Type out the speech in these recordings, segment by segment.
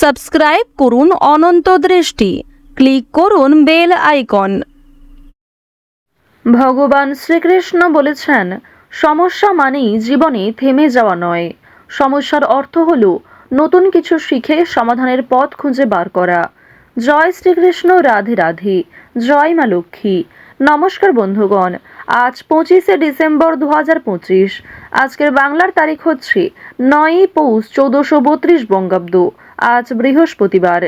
Subscribe করুন অনন্ত দৃষ্টি, click করুন বেল আইকন। ভগবান শ্রীকৃষ্ণ বলেছেন, সমস্যা মানেই জীবনে থেমে যাওয়া নয়, সমস্যার অর্থ হল নতুন কিছু শিখে সমাধানের পথ খুঁজে বার করা। জয় শ্রীকৃষ্ণ, রাধে রাধে, জয় মা লক্ষ্মী। নমস্কার বন্ধুগণ, আজ 25শে ডিসেম্বর 2025। আজকের বাংলার তারিখ হচ্ছে 9ই পৌষ 1432 বঙ্গাব্দ। আজ বৃহস্পতিবার।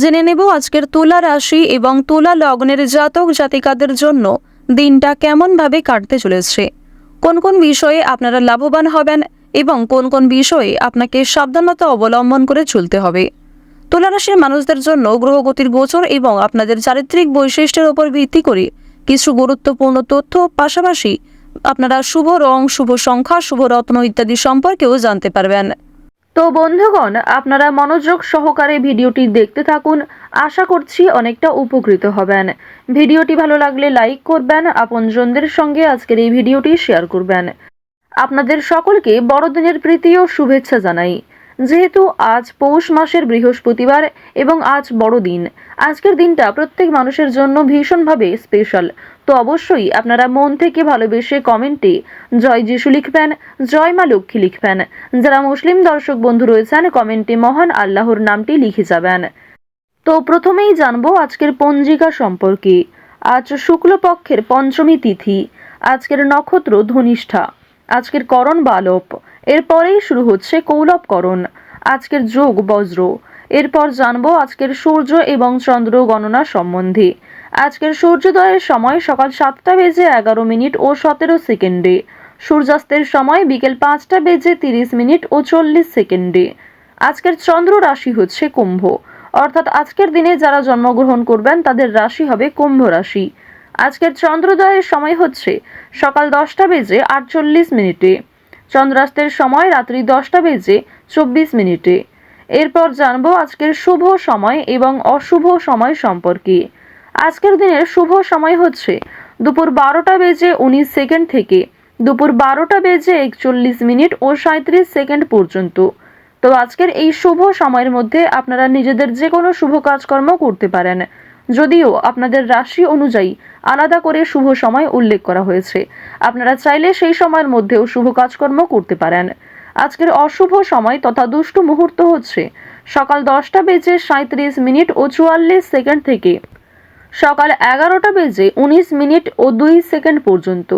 জেনে নেব আজকের তুলা রাশি এবং তুলা লগ্নের জাতক জাতিকাদের জন্য দিনটা কেমনভাবে কাটতে চলেছে, কোন কোন বিষয়ে আপনারা লাভবান হবেন এবং কোন কোন বিষয়ে আপনাকে সাবধানতা অবলম্বন করে চলতে হবে। তুলা রাশির মানুষদের জন্য গ্রহগতির গোচর এবং আপনাদের চারিত্রিক বৈশিষ্ট্যের উপর ভিত্তি করে কিছু গুরুত্বপূর্ণ তথ্য, পাশাপাশি আপনারা শুভ রং, শুভ সংখ্যা, শুভ রত্ন ইত্যাদি সম্পর্কেও জানতে পারবেন। তো বন্ধুগণ, আপনারা মনোযোগ সহকারে ভিডিওটি দেখতে থাকুন। আশা করছি অনেকটা উপকৃত হবেন। ভিডিওটি ভালো লাগলে লাইক করবেন, আপনজনদের সঙ্গে আজকের এই ভিডিওটি শেয়ার করবেন। আপনাদের সকলকে বড়দিনের প্রীতি ও শুভেচ্ছা জানাই। যেহেতু আজ পৌষ মাসের বৃহস্পতিবার এবং আজ বড়দিন, আজকের দিনটা প্রত্যেক মানুষের জন্য ভীষণভাবে স্পেশাল। তো অবশ্যই আপনারা মন থেকে ভালোবেসে কমেন্টে জয় যিশু লিখবেন, জয় মা লক্ষ্মী লিখবেন। যারা মুসলিম দর্শক বন্ধু রয়েছেন, কমেন্টে মহান আল্লাহর নামটি লিখে যাবেন। তো প্রথমেই জানবো আজকের পঞ্জিকা সম্পর্কে। আজ শুক্লপক্ষের পঞ্চমী তিথি, আজকের নক্ষত্র ধনিষ্ঠা, আজকের করণ বালব, এরপরেই শুরু হচ্ছে কৌলবকরণ, আজকের যোগ বজ্র। এরপর জানবো আজকের সূর্য এবং চন্দ্র গণনা সম্বন্ধে। আজকের সূর্যোদয়ের সময় সকাল 7:11 ও 17 সেকেন্ডে, সূর্যাস্তের সময় বিকেল 5:30 ও 40 সেকেন্ডে। আজকের চন্দ্র রাশি হচ্ছে কুম্ভ, অর্থাৎ আজকের দিনে যারা জন্মগ্রহণ করবেন তাদের রাশি হবে কুম্ভ রাশি। আজকের চন্দ্রোদয়ের সময় হচ্ছে সকাল 10:48। চন্দ্রাস্তের সময় রাত্রি 10:24। এরপর জানবো আজকের শুভ সময় এবং অশুভ সময় সম্পর্কে। আজকের দিনের শুভ সময় হচ্ছে দুপুর 12:19 থেকে দুপুর 12:41 ও 37 সেকেন্ড পর্যন্ত। তো আজকের এই শুভ সময়ের মধ্যে আপনারা নিজেদের যে কোনো শুভ কাজকর্ম করতে পারেন, যদিও আপনাদের রাশি অনুযায়ী আলাদা করে শুভ সময় উল্লেখ করা হয়েছে। আপনারা চাইলে সেই সময়ের মধ্যেও শুভ কাজকর্ম করতে পারেন। আজকের অশুভ সময় তথা দুষ্টু মুহূর্ত হচ্ছে সকাল 10:37 ও 44 সেকেন্ড থেকে সকাল 11:19 ও 2 সেকেন্ড পর্যন্ত।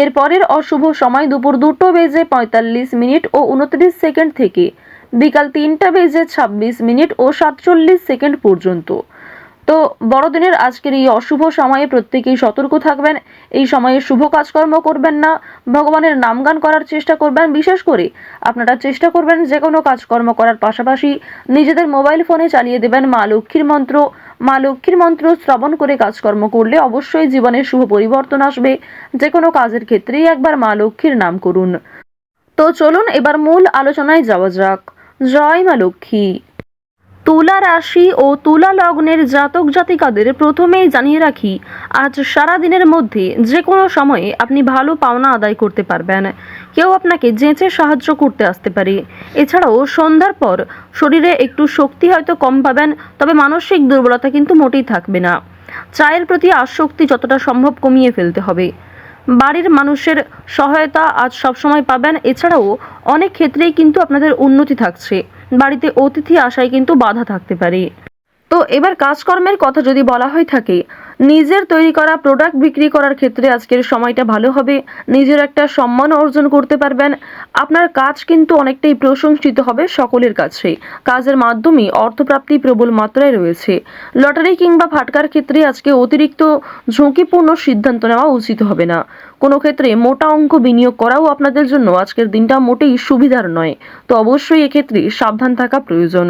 এরপরের অশুভ সময় দুপুর 2:45 ও 29 সেকেন্ড থেকে বিকাল 3:26 ও 47 সেকেন্ড পর্যন্ত। তো বড়দিনের আজকের এই অশুভ সময়ে প্রত্যেকেই সতর্ক থাকবেন। এই সময়ে শুভ কাজকর্ম করবেন না, ভগবানের নামগান করার চেষ্টা করবেন। বিশেষ করে আপনারা চেষ্টা করবেন যে কোনো কাজকর্ম করার পাশাপাশি নিজেদের মোবাইল ফোনে চালিয়ে দেবেন মা লক্ষ্মীর মন্ত্র। মা লক্ষ্মীর মন্ত্র শ্রবণ করে কাজকর্ম করলে অবশ্যই জীবনে শুভ পরিবর্তন আসবে। যে কোনো কাজের ক্ষেত্রেই একবার মা লক্ষ্মীর নাম করুন। তো চলুন এবার মূল আলোচনায় যাওয়া যাক। জয় মা লক্ষ্মী। তুলা রাশি ও তুলা লগ্নের জাতক জাতিকাদের প্রথমেই জানিয়ে রাখি, আজ সারা দিনের মধ্যে যে কোনো সময়ে আপনি ভালো পাওনা আদায় করতে পারবেন। কেউ আপনাকে যেচে সাহায্য করতে আসতে পারে। এছাড়াও সন্ধ্যার পর শরীরে একটু শক্তি হয়তো কম পাবেন, তবে মানসিক দুর্বলতা কিন্তু মোটেই থাকবে না। চায়ের প্রতি আসক্তি যতটা সম্ভব কমিয়ে ফেলতে হবে। বাড়ির মানুষের সহায়তা আজ সবসময় পাবেন। এছাড়াও অনেক ক্ষেত্রেই কিন্তু আপনাদের উন্নতি থাকছে। বাড়িতে অতিথি আসায় কিন্তু বাধা থাকতে পারে। তো এবার কাজকর্মের কথা যদি বলা হয়ে থাকে, নিজের তৈরি করা প্রোডাক্ট বিক্রি করার ক্ষেত্রে আজকের সময়টা ভালো হবে। নিজের একটা সম্মান অর্জন করতে পারবেন। আপনার কাজ কিন্তু অনেকটাই প্রশংসিত হবে সকলের কাছে। কাজের মাধ্যমে অর্থপ্রাপ্তি প্রবল মাত্রায় রয়েছে। লটারি কিংবা ফাটকার ক্ষেত্রে আজকে অতিরিক্ত ঝুঁকিপূর্ণ সিদ্ধান্ত নেওয়া উচিত হবে না। কোনো ক্ষেত্রে মোটা অঙ্ক বিনিয়োগ করাও আপনাদের জন্য আজকের দিনটা মোটেই সুবিধার নয়। তো অবশ্যই এক্ষেত্রে সাবধান থাকা প্রয়োজন।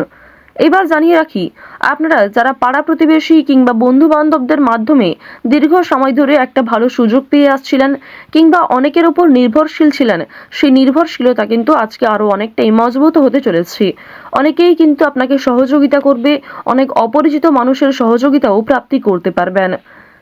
এবার জানিয়ে রাখি, আপনারা যারা পাড়া প্রতিবেশী কিংবা বন্ধু বান্ধবদের মাধ্যমে দীর্ঘ সময় ধরে একটা ভালো সুযোগ পেয়ে আসছিলেন কিংবা অনেকের উপর নির্ভরশীল ছিলেন, সেই নির্ভরশীলতা কিন্তু আজকে আরো অনেকটাই মজবুত হতে চলেছে। অনেকেই কিন্তু আপনাকে সহযোগিতা করবে, অনেক অপরিচিত মানুষের সহযোগিতাও প্রাপ্তি করতে পারবেন।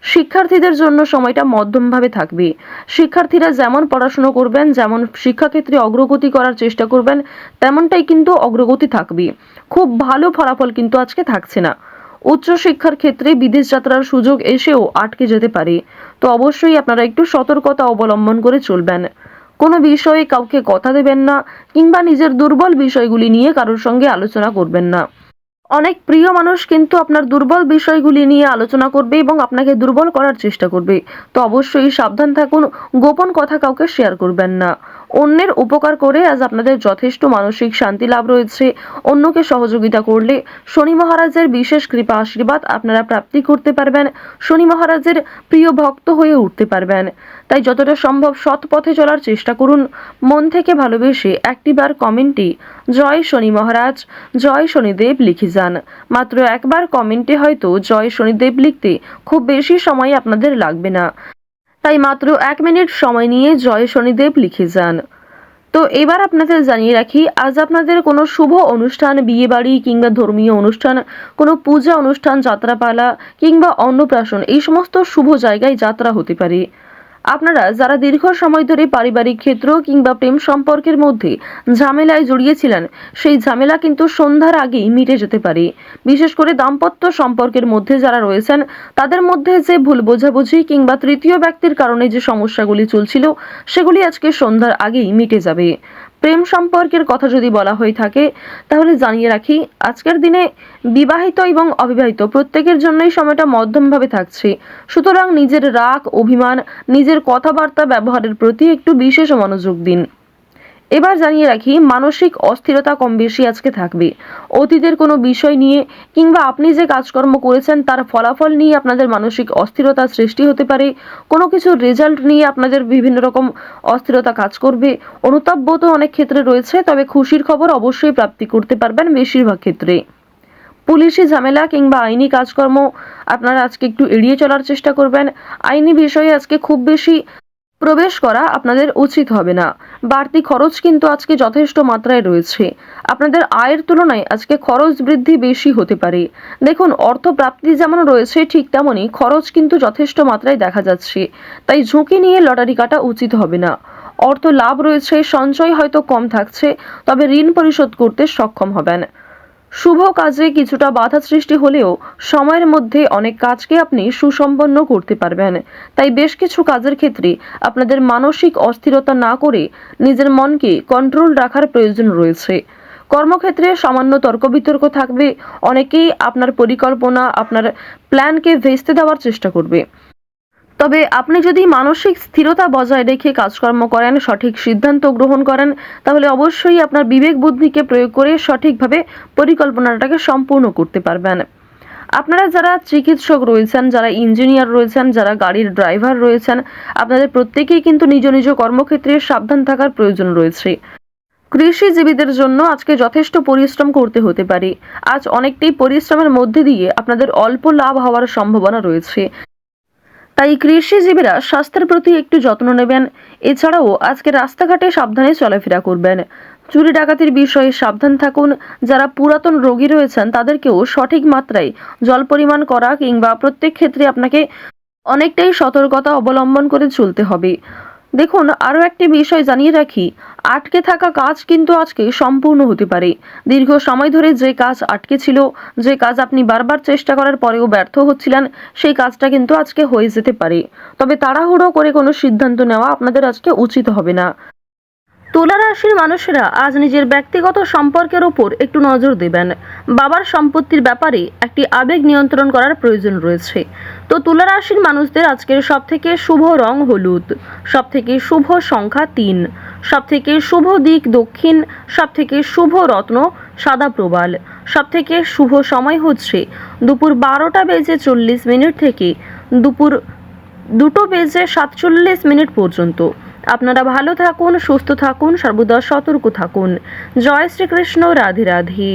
শিক্ষার্থীদের জন্য সময়টা মধ্যমভাবে থাকবে। শিক্ষার্থীরা যেমন পড়াশোনা করবেন, যেমন শিক্ষাক্ষেত্রে অগ্রগতি করার চেষ্টা করবেন, তেমনটাই কিন্তু অগ্রগতি থাকবে। খুব ভালো ফলাফল কিন্তু আজকে থাকছে না। উচ্চশিক্ষার ক্ষেত্রে বিদেশ যাত্রার সুযোগ এসেও আটকে যেতে পারে। তো অবশ্যই আপনারা একটু সতর্কতা অবলম্বন করে চলবেন। কোনো বিষয়ে কাউকে কথা দেবেন না, কিংবা নিজের দুর্বল বিষয়গুলি নিয়ে কারোর সঙ্গে আলোচনা করবেন না। অনেক প্রিয় মানুষ কিন্তু আপনার দুর্বল বিষয়গুলি নিয়ে আলোচনা করবে এবং আপনাকে দুর্বল করার চেষ্টা করবে। তো অবশ্যই সাবধান থাকুন, গোপন কথা কাউকে শেয়ার করবেন না। অন্যের উপকার করে আজ আপনাদের যথেষ্ট মানসিক শান্তি লাভ রয়েছে। অন্যকে সহযোগিতা করলে শনি মহারাজের বিশেষ কৃপা আশীর্বাদ আপনারা প্রাপ্তি করতে পারবেন। শনি মহারাজের প্রিয় ভক্ত হয়ে উঠতে পারবেন। তাই যতটা সম্ভব সৎ পথে চলার চেষ্টা করুন। মন থেকে ভালোবেসে একটিবার কমেন্টে জয় শনি মহারাজ, জয় শনিদেব লিখে যান। মাত্র একবার কমেন্টে হয়তো জয় শনিদেব লিখতে খুব বেশি সময় আপনাদের লাগবে না। তাই মাত্র 1 মিনিট সময় নিয়ে জয় শনিদেব লিখে যান। তো এবার আপনাদের জানিয়ে রাখি, আজ আপনাদের কোনো শুভ অনুষ্ঠান, বিয়ে বাড়ি কিংবা ধর্মীয় অনুষ্ঠান, কোনো পূজা অনুষ্ঠান, যাত্রাপালা কিংবা অন্নপ্রাশন, এই সমস্ত শুভ জায়গায় যাত্রা হতে পারে। আপনারা যারা দীর্ঘ সময় ধরে পারিবারিক ক্ষেত্র কিংবা প্রেম সম্পর্কের মধ্যে ঝামেলায় জড়িয়েছিলেন, সেই ঝামেলা কিন্তু সন্ধ্যার আগেই মিটে যেতে পারে। বিশেষ করে দাম্পত্য সম্পর্কের মধ্যে যারা রয়েছেন, তাদের মধ্যে যে ভুল বোঝাবুঝি কিংবা তৃতীয় ব্যক্তির কারণে যে সমস্যাগুলি চলছিল, সেগুলি আজকে সন্ধ্যার আগেই মিটে যাবে। প্রেম সম্পর্কের কথা যদি বলা হয়ে থাকে, তাহলে জানিয়ে রাখি, আজকের দিনে বিবাহিত এবং অবিবাহিত প্রত্যেকের জন্যই সময়টা মধ্যমভাবে থাকছে। সুতরাং নিজের রাগ, অভিমান, নিজের কথাবার্তা ব্যবহারের প্রতি একটু বিশেষ মনোযোগ দিন। এবার জানিয়ে রাখি, মানসিক অস্থিরতা কম বেশি আজকে থাকবে। অতীতের কোনো বিষয় নিয়ে কিংবা আপনি যে কাজকর্ম করেছেন তার ফলাফল নিয়ে আপনাদের মানসিক অস্থিরতা সৃষ্টি হতে পারে। কোনো কিছুর রেজাল্ট নিয়ে আপনাদের বিভিন্ন রকম অস্থিরতা কাজ করবে। অনুতাপ বোধ অনেক ক্ষেত্রে রয়েছে, তবে খুশির খবর অবশ্যই প্রাপ্তি করতে পারবেন বেশিরভাগ ক্ষেত্রে। পুলিশি ঝামেলা কিংবা আইনি কাজকর্ম আপনারা আজকে একটু এড়িয়ে চলার চেষ্টা করবেন। আইনি বিষয়ে আজকে খুব বেশি প্রবেশ করা আপনাদের উচিত হবে না। বাড়তি খরচ কিন্তু আজকে যথেষ্ট মাত্রায় রয়েছে। আপনাদের আয়ের তুলনায় আজকে খরচ বৃদ্ধি বেশি হতে পারে। দেখুন, অর্থ প্রাপ্তি যেমন রয়েছে, ঠিক তেমনই খরচ কিন্তু যথেষ্ট মাত্রায় দেখা যাচ্ছে। তাই ঝুঁকি নিয়ে লটারি কাটা উচিত হবে না। অর্থ লাভ রয়েছে, সঞ্চয় হয়তো কম থাকছে, তবে ঋণ পরিশোধ করতে সক্ষম হবেন। শুভ কাজে কিছুটা বাধা সৃষ্টি হলেও সময়ের মধ্যে অনেক কাজকে আপনি সুসম্পন্ন করতে পারবেন। তাই বেশ কিছু কাজের ক্ষেত্রে আপনাদের মানসিক অস্থিরতা না করে নিজের মনকে কন্ট্রোল রাখার প্রয়োজন রয়েছে। কর্মক্ষেত্রে সামান্য তর্ক বিতর্ক থাকবে। অনেকেই আপনার পরিকল্পনা, আপনার প্ল্যানকে ভেস্তে দেওয়ার চেষ্টা করবে। তবে আপনি যদি মানসিক স্থিরতা বজায় রেখে কাজকর্ম করেন, সঠিক সিদ্ধান্ত গ্রহণ করেন, তাহলে অবশ্যই আপনার বিবেক বুদ্ধিকে প্রয়োগ করে সঠিকভাবে পরিকল্পনাটাকে সম্পূর্ণ করতে পারবেন। আপনারা যারা চিকিৎসক রয়েছেন, যারা ইঞ্জিনিয়ার রয়েছেন, যারা গাড়ির ড্রাইভার রয়েছেন, আপনাদের প্রত্যেকেই কিন্তু নিজ নিজ কর্মক্ষেত্রে সাবধান থাকার প্রয়োজন রয়েছে। কৃষিজীবীদের জন্য আজকে যথেষ্ট পরিশ্রম করতে হতে পারে। আজ অনেকটাই পরিশ্রমের মধ্যে দিয়ে আপনাদের অল্প লাভ হওয়ার সম্ভাবনা রয়েছে। তাই কৃষিজীবীরা স্বাস্থ্যের প্রতি একটু যত্ন নেবেন। এছাড়াও আজকে রাস্তাঘাটে সাবধানে চলাফেরা করবেন। চুরি ডাকাতির বিষয়ে সাবধান থাকুন। যারা পুরাতন রোগী রয়েছেন, তাদেরকেও সঠিক মাত্রায় জল পরিমাণ করা কিংবা প্রত্যেক ক্ষেত্রে আপনাকে অনেকটাই সতর্কতা অবলম্বন করে চলতে হবে। দেখুন, আরও একটি বিষয় জানিয়ে রাখি, আটকে থাকা কাজ কিন্তু আজকে সম্পূর্ণ হতে পারে। দীর্ঘ সময় ধরে যে কাজ আটকে ছিল, যে কাজ আপনি বারবার চেষ্টা করার পরেও ব্যর্থ হচ্ছিলেন, সেই কাজটা কিন্তু আজকে হয়ে যেতে পারে। তবে তাড়াহুড়ো করে কোনো সিদ্ধান্ত নেওয়া আপনাদের আজকে উচিত হবে না। তুলা রাশির মানুষেরা আজ নিজের ব্যক্তিগত সম্পর্কের ওপর একটু নজর দেবেন। বাবার সম্পত্তির ব্যাপারে একটি আবেগ নিয়ন্ত্রণ করার প্রয়োজন রয়েছে। তো তুলা রাশির মানুষদের আজকের সবথেকে শুভ রং হলুদ, সবথেকে শুভ সংখ্যা 3, সবথেকে শুভ দিক দক্ষিণ, সবথেকে শুভ রত্ন সাদা প্রবাল, সবথেকে শুভ সময় হচ্ছে দুপুর 12:40 থেকে দুপুর 2:47 পর্যন্ত। আপনারা ভালো থাকুন, সুস্থ থাকুন, সর্বদা সতর্ক থাকুন। জয় শ্রীকৃষ্ণ, রাধে রাধে।